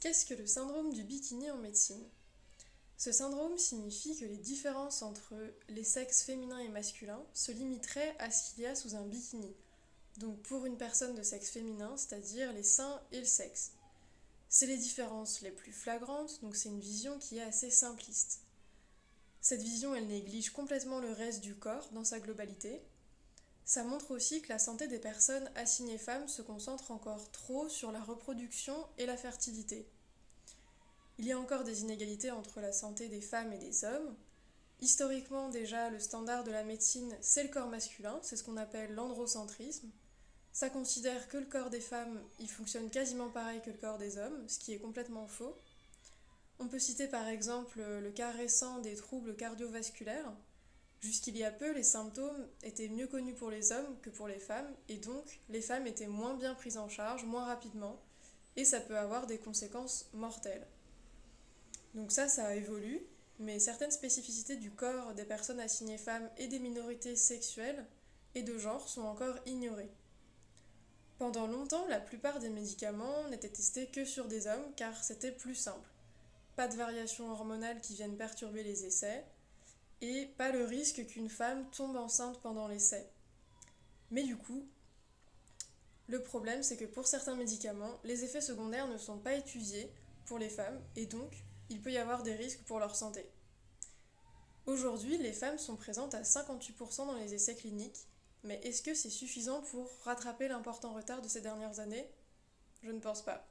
Qu'est-ce que le syndrome du bikini en médecine? Ce syndrome signifie que les différences entre les sexes féminin et masculin se limiteraient à ce qu'il y a sous un bikini. Donc pour une personne de sexe féminin, c'est-à-dire les seins et le sexe. C'est les différences les plus flagrantes, donc c'est une vision qui est assez simpliste. Cette vision, elle néglige complètement le reste du corps dans sa globalité. Ça montre aussi que la santé des personnes assignées femmes se concentre encore trop sur la reproduction et la fertilité. Il y a encore des inégalités entre la santé des femmes et des hommes. Historiquement, déjà, le standard de la médecine, c'est le corps masculin, c'est ce qu'on appelle l'androcentrisme. Ça considère que le corps des femmes, il fonctionne quasiment pareil que le corps des hommes, ce qui est complètement faux. On peut citer par exemple le cas récent des troubles cardiovasculaires. Jusqu'il y a peu, les symptômes étaient mieux connus pour les hommes que pour les femmes, et donc les femmes étaient moins bien prises en charge, moins rapidement, et ça peut avoir des conséquences mortelles. Donc ça évolue, mais certaines spécificités du corps des personnes assignées femmes et des minorités sexuelles et de genre sont encore ignorées. Pendant longtemps, la plupart des médicaments n'étaient testés que sur des hommes car c'était plus simple. Pas de variations hormonales qui viennent perturber les essais, et pas le risque qu'une femme tombe enceinte pendant l'essai. Mais du coup, le problème c'est que pour certains médicaments, les effets secondaires ne sont pas étudiés pour les femmes, et donc il peut y avoir des risques pour leur santé. Aujourd'hui, les femmes sont présentes à 58% dans les essais cliniques, mais est-ce que c'est suffisant pour rattraper l'important retard de ces dernières années? Je ne pense pas.